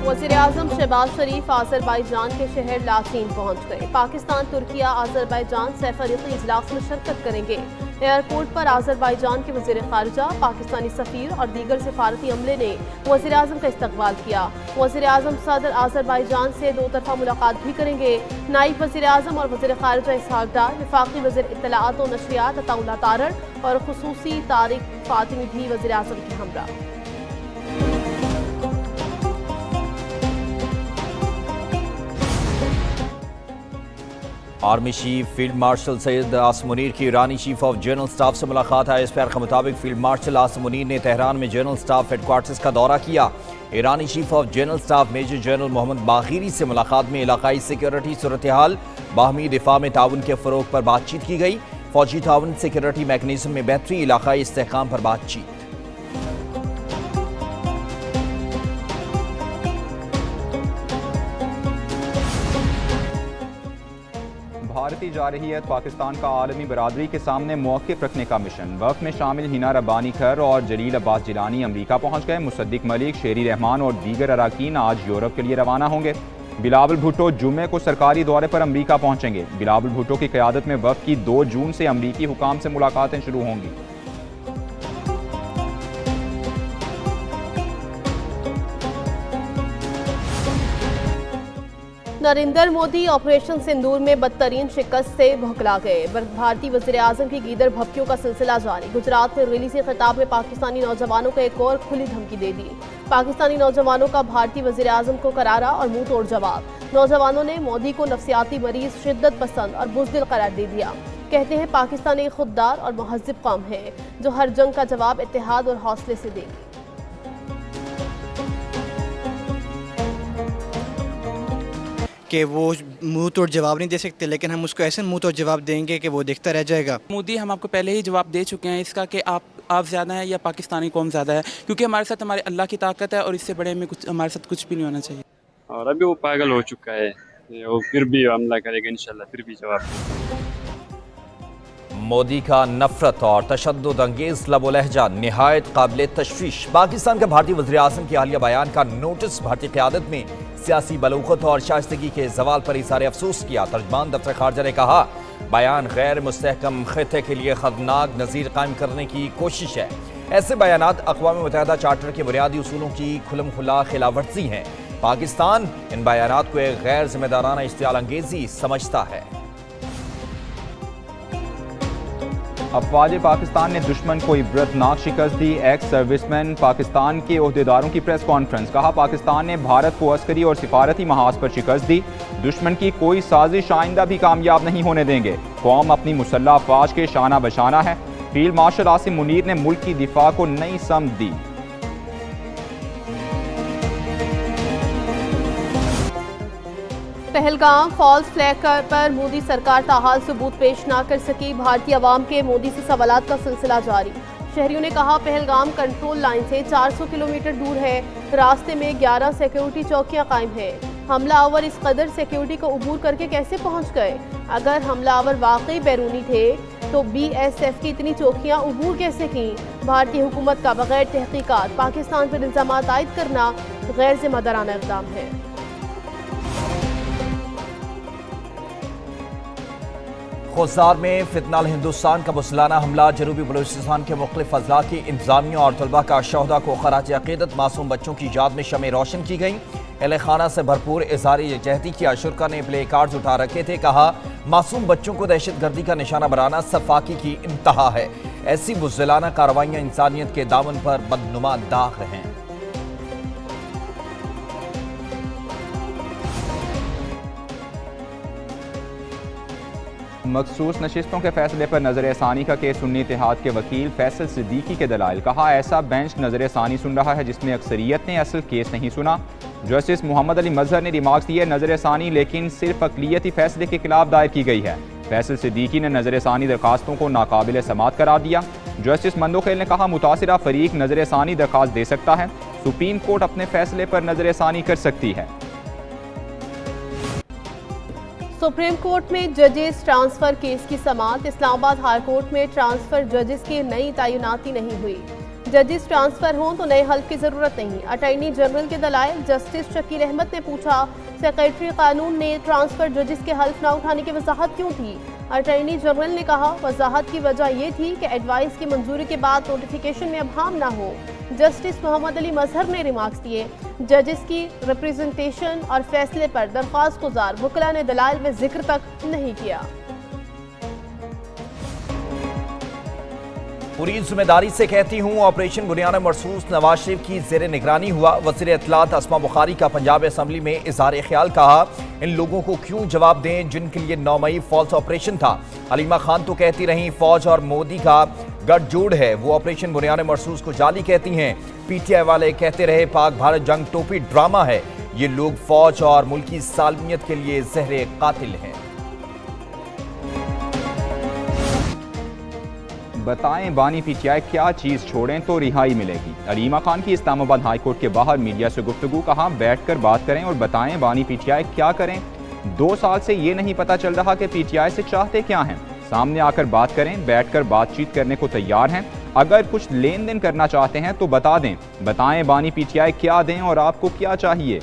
वज़ीर-ए-आज़म शहबाज शरीफ आज़रबाईजान के शहर लाचीन पहुंच गए। पाकिस्तान, तुर्किया, आज़रबाईजान सैफरीकी इजलास में शिरकत करेंगे। एयरपोर्ट पर आज़रबाईजान के वज़ीर ख़ारिजा, पाकिस्तानी सफ़ीर और दीगर सिफारती अमले ने वज़ीर-ए-आज़म का इस्तकबाल किया। वज़ीर-ए-आज़म सदर आज़रबाईजान से दो तरफ़ा मुलाकात भी करेंगे। नायब वज़ीर-ए-आज़म और वज़ीर ख़ारिजा इसहाक डार, वफ़ाक़ी वज़ीर इत्तलाआत व नशरियात अताउल्लाह तारड़ और ख़ुसूसी तारिक फ़ातिमी भी वज़ीर-ए-आज़म के हमरा। Army chief field marshal Syed Asim Munir की ईरानी चीफ ऑफ जनरल स्टाफ से मुलाकात है। इस के मुताबिक फील्ड मार्शल आसिम मुनीर ने तेहरान में जनरल स्टाफ हेडक्वार्टर्स का दौरा किया। ईरानी chief of general staff major general Mohammad Bagheri से मुलाकात में इलाकाई सिक्योरिटी सूरत हाल, बाहमी दिफा में ताउन के फ़रोग पर बातचीत की गई। फौजी ताउन, सिक्योरिटी मैकेनिज्म में बेहतरी, इलाकाई इस्तेहकाम पर बातचीत। भारती जा रही है पाकिस्तान का आलमी बरादरी के सामने मौक़िफ़ रखने का मिशन। वफ़द में शामिल हिना रब्बानी खर और जलील अब्बास जिलानी अमरीका पहुँच गए। मुसद्दिक मलिक, शेरी रहमान और दीगर अराकीन आज यूरोप के लिए रवाना होंगे। बिलावल भुट्टो जुम्मे को सरकारी दौरे पर अमरीका पहुँचेंगे। बिलावल भुट्टो की क़यादत में वफ़द की 2 जून से अमरीकी हुकाम से मुलाकातें शुरू होंगी। नरेंद्र मोदी ऑपरेशन सिंदूर में बदतरीन शिकस्त से भुखला गए। भारतीय वज़ीर-ए-आज़म की गीदड़ भभकियों का सिलसिला जारी। गुजरात में रैली से खिताब में पाकिस्तानी नौजवानों को एक और खुली धमकी दे दी। पाकिस्तानी नौजवानों का भारतीय वज़ीर-ए-आज़म को करारा और मुंह तोड़ जवाब। नौजवानों ने मोदी को नफसियाती मरीज, शिद्दत पसंद और बुज़दिल करार दे दिया। कहते हैं पाकिस्तान एक खुददार और महज़्ज़ब कौम है जो हर जंग का जवाब इत्तेहाद और हौसले से देगी। कि वो मुंह तोड़ जवाब नहीं दे सकते, लेकिन हम उसको ऐसे मुंह तोड़ जवाब देंगे कि वो देखता रह जाएगा। मोदी, हम आपको पहले ही जवाब दे चुके हैं इसका कि आप ज़्यादा हैं या पाकिस्तानी कौम ज़्यादा है, क्योंकि हमारे साथ हमारे अल्लाह की ताकत है और इससे बड़े में कुछ हमारे साथ कुछ भी नहीं होना चाहिए। और अभी वो पागल हो चुका है, वो फिर भी हमला करेगा इंशाल्लाह, फिर भी जवाब। मोदी का नफरत और तशद्दुद अंगेज लबो लहजा निहायत काबिल तशवीश। पाकिस्तान के भारतीय वज़ीर-ए-आज़म के हालिया बयान का नोटिस भारतीय क़यादत में सियासी बलूगत और शाइस्तगी के ज़वाल पर इज़हार अफसोस किया। तर्जमान दफ्तर खारजा ने कहा, बयान गैर मुस्तहकम ख़ित्ते के लिए ख़तरनाक नज़ीर कायम करने की कोशिश है। ऐसे बयानात अक़वाम मुत्तहिदा चार्टर के बुनियादी उसूलों की खुलम-खुला खिलाफवर्जी हैं। पाकिस्तान इन बयानात को एक गैर जिम्मेदाराना इश्तियाल अंगेज़ी समझता है। अफवाज पाकिस्तान ने दुश्मन को इबरतनाक शिकस्त दी। एक्स सर्विसमैन पाकिस्तान के ओहदेदारों की प्रेस कॉन्फ्रेंस। कहा, पाकिस्तान ने भारत को अस्करी और सिफारती महाज पर शिकस्त दी। दुश्मन की कोई साजिश आइंदा भी कामयाब नहीं होने देंगे। कौम अपनी मुसल्लह अफवाज के शाना बशाना है। फील्ड मार्शल आसिम मुनीर ने मुल्क की दिफा को नई समत दी। पहलगाम फॉल्स फ्लैग पर मोदी सरकार ताहाल सबूत पेश ना कर सकी। भारतीय अवाम के मोदी से सवालात का सिलसिला जारी। शहरियों ने कहा, पहलगाम कंट्रोल लाइन से 400 किलोमीटर दूर है। रास्ते में 11 सिक्योरिटी चौकियां कायम हैं। हमलावर इस कदर सिक्योरिटी को अबूर करके कैसे पहुंच गए? अगर हमलावर वाकई बैरूनी थे तो BSF की इतनी चौकियां अबूर कैसे की? भारतीय हुकूमत का बगैर तहकीकात पाकिस्तान पर इल्ज़ामात आयद करना गैर जिम्मेदाराना इक़दाम है। खुजार में फितनाल हिंदुस्तान का मुसलाना हमला। जनूबी बलूचिस्तान के मुख्तलिफ अजला की इंतजामिया और तलबा का शहदा को खराज अकीदत मासूम बच्चों की याद में शमें रोशन की गई। अहले खाना से भरपूर इज़हार यकजहती किया। शुरा ने प्ले कार्ड्स उठा रखे थे। कहा, मासूम बच्चों को दहशत गर्दी का निशाना बनाना सफाकी की इंतहा है। ऐसी बुज़दिलाना कार्रवाइयाँ इंसानियत के दामन पर बदनुमा दाग हैं। मखसूस नशिस्तों के फैसले पर नज़र-ए-सानी का केस सुन्नी इत्तेहाद के वकील फैसल सिद्दीकी के दलाइल। कहा, ऐसा बेंच नज़र-ए-सानी सुन रहा है जिसमें अक्सरियत ने असल केस नहीं सुना। जस्टिस मोहम्मद अली मजहर ने रिमार्क्स दिए, नज़र-ए-सानी लेकिन सिर्फ अक़लियती फैसले के खिलाफ दायर की गई है। फैसल सिद्दीकी ने नज़र-ए-सानी दरखास्तों को नाकाबिल समात करार दिया। जस्टिस मंदोखेल ने कहा, मुतासिरा फरीक नज़र-ए-सानी दरखास्त दे सकता है। सुप्रीम कोर्ट अपने फैसले पर नज़र-ए-सानी कर सकती है। सुप्रीम कोर्ट में जजेस ट्रांसफर केस की समाअत। इस्लामाबाद हाई कोर्ट में ट्रांसफर जजेस की नई तैनाती नहीं हुई। जजेस ट्रांसफर हों तो नए हल्फ की जरूरत नहीं। अटॉर्नी जनरल के दलाइल। जस्टिस शकील अहमद ने पूछा, सेक्रेटरी कानून ने ट्रांसफर जजेस के हल्फ न उठाने की वजाहत क्यों थी? अटॉर्नी जनरल ने कहा, वजाहत की वजह यह थी कि एडवाइस की मंजूरी के बाद नोटिफिकेशन में अभाम न हो। जस्टिस मोहम्मद अली मजहर ने रिमार्क्स दिए, जजेस की रिप्रेजेंटेशन और फैसले पर दरख्वास्त गुजार वकला ने दलाइल में जिक्र तक नहीं किया। पूरी जिम्मेदारी से कहती हूँ, ऑपरेशन बुनियान मरसूस नवाज शरीफ की जेर निगरानी हुआ। वज़ीर इत्तलात अस्मा बुखारी का पंजाब असम्बली में इज़हार ख्याल। कहा, इन लोगों को क्यों जवाब दें जिनके लिए 9 मई फॉल्स ऑपरेशन था। हलीमा खान तो कहती रहीं फौज और मोदी का गठजोड़ है, वो ऑपरेशन बुनियान मरसूस को जाली कहती हैं। PTI वाले कहते रहे पाक भारत जंग टोपी ड्रामा है। ये लोग फौज और मुल्क की सालमियत के लिए जहर कातिल हैं। बताएं बानी PTI क्या चीज़ छोड़ें तो रिहाई मिलेगी। हलीमा खान की इस्लामाबाद हाई कोर्ट के बाहर मीडिया से गुफ्तगू। कहा, बैठकर बात करें और बताएं बानी PTI क्या करें। 2 साल से ये नहीं पता चल रहा कि PTI से चाहते क्या हैं। सामने आकर बात करें, बैठकर बातचीत करने को तैयार हैं। अगर कुछ लेन देन करना चाहते हैं तो बता दें। बताएं बानी PTI क्या दें और आपको क्या चाहिए।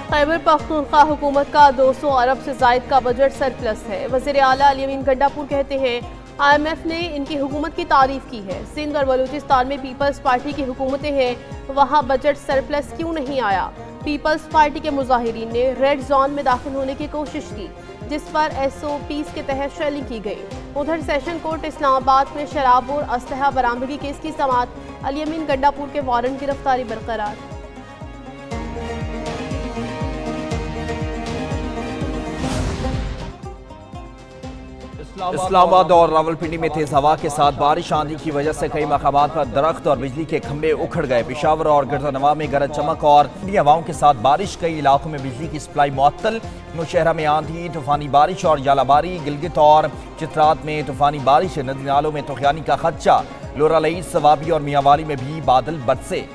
खैबर पख्तूनख्वा हुकूमत का 200 अरब से जायद का बजट सरप्लस है। वज़ीर आला अली अमीन गंडापुर कहते हैं, IMF ने इनकी हुकूमत की तारीफ की है। सिंध और बलूचिस्तान में पीपल्स पार्टी की हुकूमतें हैं, वहाँ बजट सरप्लस क्यों नहीं आया? पीपल्स पार्टी के मुजाहिरीन ने रेड जोन में दाखिल होने की कोशिश की, जिस पर SOPs के तहत शेलिंग की गई। उधर सेशन कोर्ट इस्लामाबाद में शराब और असलहा बरामदगी केस की समाअत। अली अमीन गंडापुर के वारंट गिरफ्तारी बरकरार। इस्लामाबाद और रावलपिंडी में तेज हवा के साथ बारिश आंधी की वजह से कई मकामात पर दरख्त और बिजली के खंभे उखड़ गए। पेशावर और गिरजानवा में गरज चमक और ठंडी हवाओं के साथ बारिश। कई इलाकों में बिजली की सप्लाई मुअत्तल। नौशहरा में आंधी तूफानी बारिश और जालाबारी। गिलगित और चित्रात में तूफानी बारिश। नदी नालों में तुगयानी का खदशा। लोरालई, सवाबी और मियांवाली में भी बादल बरसे।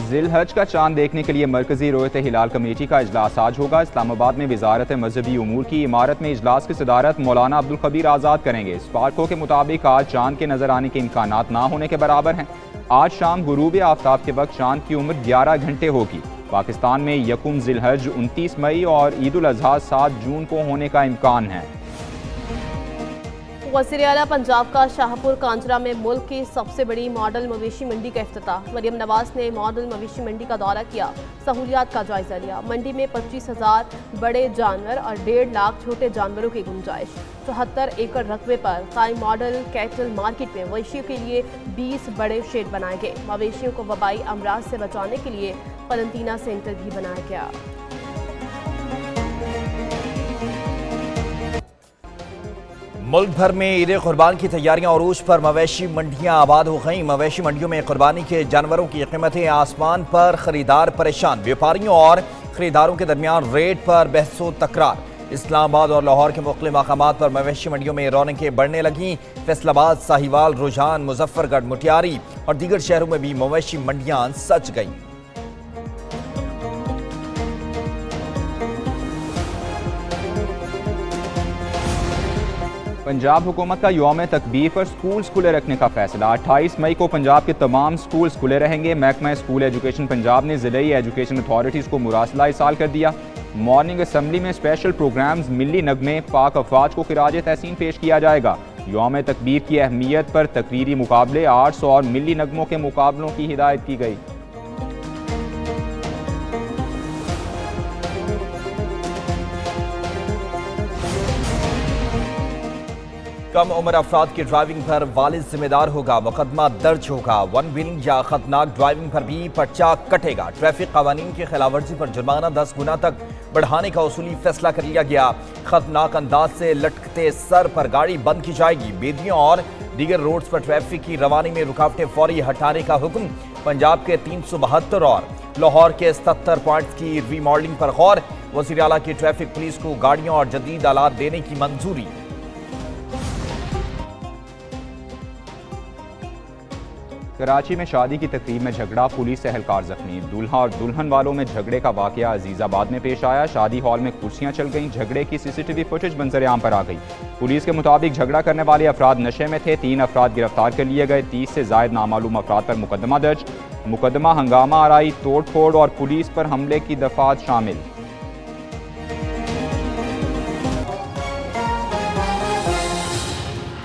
जिल-हज का चांद देखने के लिए मरकजी रोयत हिलाल कमेटी का इजलास आज होगा। इस्लामाबाद में वजारत मजहबी उमूर की इमारत में इजलास की सदारत मौलाना अब्दुल खबीर आज़ाद करेंगे। स्पार्को के मुताबिक आज चांद के नजर आने के इम्कानात ना होने के बराबर हैं। आज शाम गुरूब आफ्ताब के वक्त चांद की उम्र 11 घंटे होगी। पाकिस्तान में यकुम जिल-हज 29 मई और ईद उल अजहा 7 जून को होने का इम्कान है। वज़ीर आला पंजाब का शाहपुर कांजरा में मुल्क की सबसे बड़ी मॉडल मवेशी मंडी का इफ्तिताह। मरियम नवाज ने मॉडल मवेशी मंडी का दौरा किया, सहूलियात का जायजा लिया। मंडी में 25,000 बड़े जानवर और 1.5 लाख छोटे जानवरों की गुंजाइश। 74 एकड़ रकबे पर कायम मॉडल कैटल मार्केट में मवेशियों के लिए 20 बड़े शेड बनाए गए। मवेशियों को वबाई अमराज से बचाने के लिए क्वारंटीना सेंटर भी बनाया गया। मुल्क भर में ईद कुर्बान की तैयारियां अरूज पर। मवेशी मंडियां आबाद हो गईं। मवेशी मंडियों में कुर्बानी के जानवरों की कीमतें आसमान पर। खरीदार परेशान। व्यापारियों और खरीदारों के दरमियान रेट पर बहसो तकरार। इस्लामाबाद और लाहौर के मुख्तलिफ मकामात पर मवेशी मंडियों में रौनकें बढ़ने लगीं। फैसलाबाद, साहिवाल, रुझान, मुजफ्फरगढ़, मुटियारी और दीगर शहरों में भी मवेशी मंडियां सज गईं। पंजाब हुकूमत का यौम तकबीर पर स्कूल खुले रखने का फैसला। 28 मई को पंजाब के तमाम स्कूल खुले रहेंगे। महकमा स्कूल एजुकेशन पंजाब ने ज़िले एजुकेशन अथॉरिटीज़ को मुरासला इरसाल कर दिया। मॉर्निंग असम्बली में स्पेशल प्रोग्राम्स, मिली नगमे, पाक अफवाज को खिराज तहसीन पेश किया जाएगा। यौम तकबीर की अहमियत पर तकरीरी मुकाबले, आर्ट्स और मिली नगमों के मुकाबलों की हिदायत की गई। कम उम्र अफराद की ड्राइविंग पर वालिद जिम्मेदार होगा। मुकदमा दर्ज होगा। वन व्हीलिंग या खतरनाक ड्राइविंग पर भी पर्चा कटेगा। ट्रैफिक कानून की खिलाफवर्जी पर जुर्माना 10 गुना तक बढ़ाने का उसूली फैसला कर लिया गया। खतरनाक अंदाज से लटकते सर पर गाड़ी बंद की जाएगी। बेदियों और दीगर रोड्स पर ट्रैफिक की रवानी में रुकावटें फौरी हटाने का हुक्म। पंजाब के 372 और लाहौर के 77 पॉइंट्स की रीमॉडलिंग पर गौर। वज़ीर आला की ट्रैफिक पुलिस को गाड़ियों और जदीद आलात देने की मंजूरी। कराची में शादी की तकरीब में झगड़ा, पुलिस एहलकार जख्मी। दूल्हा और दुल्हन वालों में झगड़े का वाकया अजीजाबाद में पेश आया। शादी हॉल में कुर्सियां चल गईं। झगड़े की सीसीटीवी फुटेज मंजर आम पर आ गई। पुलिस के मुताबिक झगड़ा करने वाले अफराद नशे में थे। 3 अफराद गिरफ्तार कर लिए गए। 30 से जायद नामालूम अफराद पर मुकदमा दर्ज। मुकदमा हंगामा आराई, तोड़ फोड़ और पुलिस पर हमले की दफात शामिल।